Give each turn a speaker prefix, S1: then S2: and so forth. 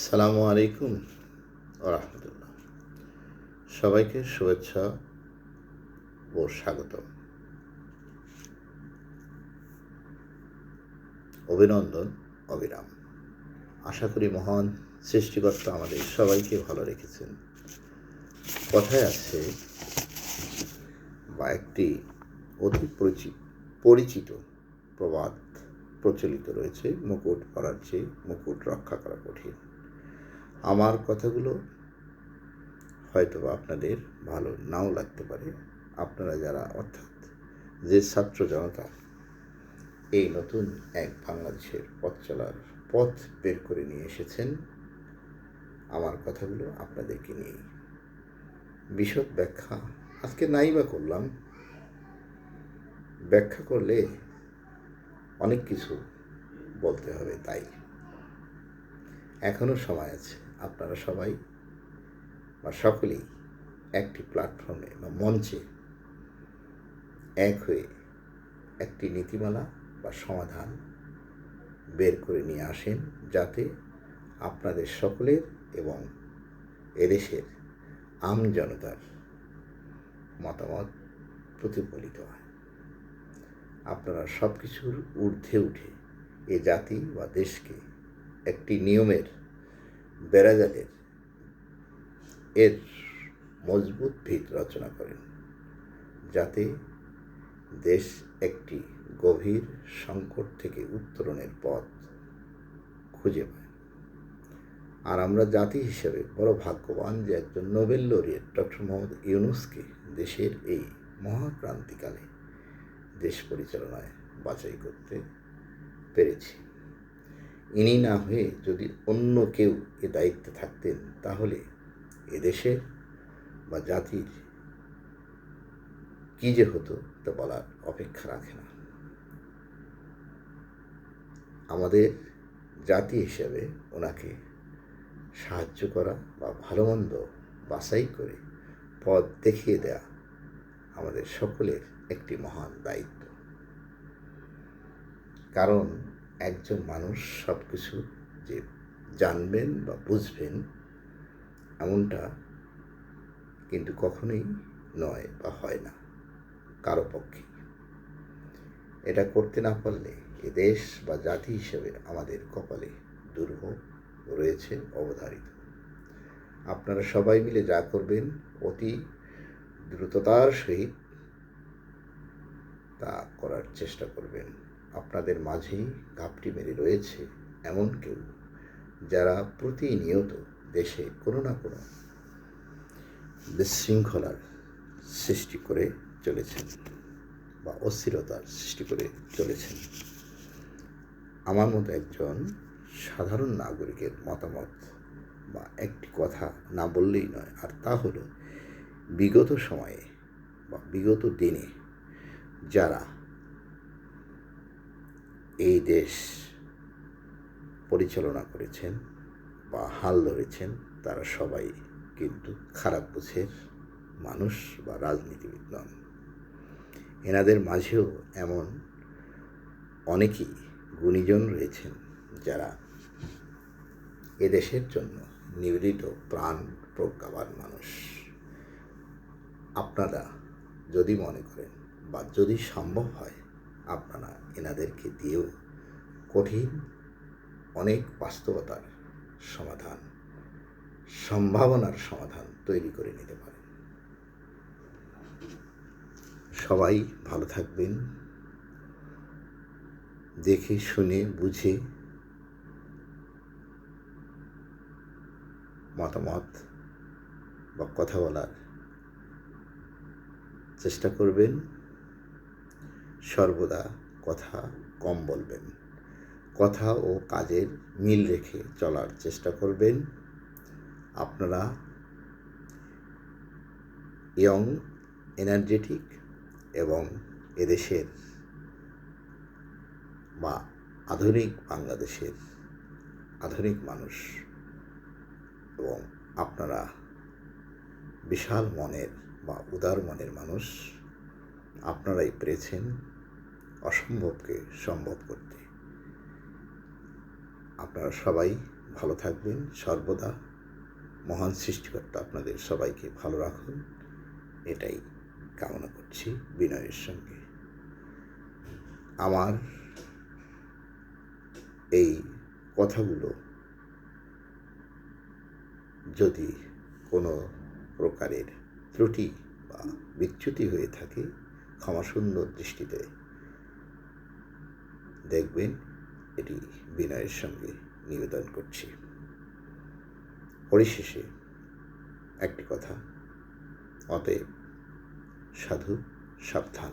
S1: সালামু আলাইকুম রাহমাতুল্লাহ। সবাইকে শুভেচ্ছা ও স্বাগতম, অভিনন্দন, অবিরাম। আশা করি মহান সৃষ্টিকর্তা আমাদের সবাইকে ভালো রেখেছেন। কথায় আছে বা একটি অতি পরিচিত প্রবাদ প্রচলিত রয়েছে, মুকুট পরার চেয়ে মুকুট রক্ষা করা কঠিন। আমার কথাগুলো হয়তো আপনাদের ভালো নাও লাগতে পারে। আপনারা যারা অর্থাৎ যে ছাত্র জনতা এই নতুন এক বাংলাদেশের পথ চলার পথ বের করে নিয়ে এসেছেন, আমার কথাগুলো আপনাদেরকে নিয়ে বিশদ ব্যাখ্যা আজকে নাই বা করলাম। ব্যাখ্যা করলে অনেক কিছু বলতে হবে, তাই এখনও সময় আছে। আপনারা সবাই বা সকলেই একটি প্ল্যাটফর্মে বা মঞ্চে এক হয়ে একটি নীতিমালা বা সমাধান বের করে নিয়ে আসেন, যাতে আপনাদের সকলের এবং এদেশের আম জনতার মতামত প্রতিফলিত হয়। আপনারা সব কিছুর ঊর্ধ্বে উঠে এ জাতি বা দেশকে একটি নিয়মের বেড়াজালের এর মজবুত ভিত রচনা করেন, যাতে দেশ একটি গভীর সংকট থেকে উত্তরণের পথ খুঁজে পায়। আর আমরা জাতি হিসেবে বড় ভাগ্যবান যে একজন নোবেল লরিয়েট ডক্টর মোহাম্মদ ইউনূসকে দেশের এই মহাক্রান্তিকালে দেশ পরিচালনায় বাছাই করতে পেরেছি। ইনি না হয়ে যদি অন্য কেউ এ দায়িত্বে থাকতেন, তাহলে এদেশের বা জাতির কী যে হতো তা বলার অপেক্ষা রাখে না। আমাদের জাতি হিসেবে ওনাকে সাহায্য করা বা ভালো মন্দ বাছাই করে পথ দেখিয়ে দেয়া আমাদের সকলের একটি মহান দায়িত্ব। কারণ একজন মানুষ সব কিছু যে জানবেন বা বুঝবেন এমনটা কিন্তু কখনোই নয় বা হয় না কারো পক্ষে। এটা করতে না পারলে এ দেশ বা জাতি হিসেবে আমাদের কপালে দুর্ভোগ রয়েছে অবধারিত। আপনারা সবাই মিলে যা করবেন অতি দ্রুততার সহিত তা করার চেষ্টা করবেন। আপনাদের মাঝেই ঘাপটি মেরে রয়েছে এমন কেউ যারা প্রতিনিয়ত দেশে কোনো না কোনো বিশৃঙ্খলার সৃষ্টি করে চলেছেন বা অস্থিরতার সৃষ্টি করে চলেছেন। আমার মতো একজন সাধারণ নাগরিকের মতামত বা একটি কথা না বললেই নয়, আর তা হলো বিগত সময়ে বা বিগত দিনে যারা এই দেশ পরিচালনা করেছেন বা হাল ধরেছেন, তারা সবাই কিন্তু খারাপ বুঝের মানুষ বা রাজনীতিবিদ নন। এনাদের মাঝেও এমন অনেকেই গুণীজন রয়েছেন যারা এদেশের জন্য নিবেদিত প্রাণ প্রজ্ঞাবান মানুষ। আপনারা যদি মনে করেন বা যদি সম্ভব হয়, আপনারা এনাদেরকে দিয়েও কঠিন অনেক বাস্তবতার সমাধান, সম্ভাবনার সমাধান তৈরি করে নিতে পারেন। সবাই ভালো থাকবেন। দেখে শুনে বুঝে মতামত বা কথা বলার চেষ্টা করবেন। সর্বদা কথা কম বলবেন, কথা ও কাজের মিল রেখে চলার চেষ্টা করবেন। আপনারা ইয়ং, এনার্জেটিক এবং এদেশের বা আধুনিক বাংলাদেশের আধুনিক মানুষ, এবং আপনারা বিশাল মনের বা উদার মনের মানুষ। আপনারাই পেরেছেন অসম্ভবকে সম্ভব করতে। আপনারা সবাই ভালো থাকবেন সর্বদা। মহান সৃষ্টিকর্তা আপনাদের সবাইকে ভালো রাখুন, এটাই কামনা করছি বিনয়ের সঙ্গে। আমার এই কথাগুলো যদি কোনো প্রকারের ত্রুটি বা বিচ্যুতি হয়ে থাকে, ক্ষমাসুন্দর দৃষ্টিতে দেখবেন, এটি বিনয়ের সঙ্গে নিবেদন করছি। পরিশেষে একটি কথা, অতএব সাধু সাবধান।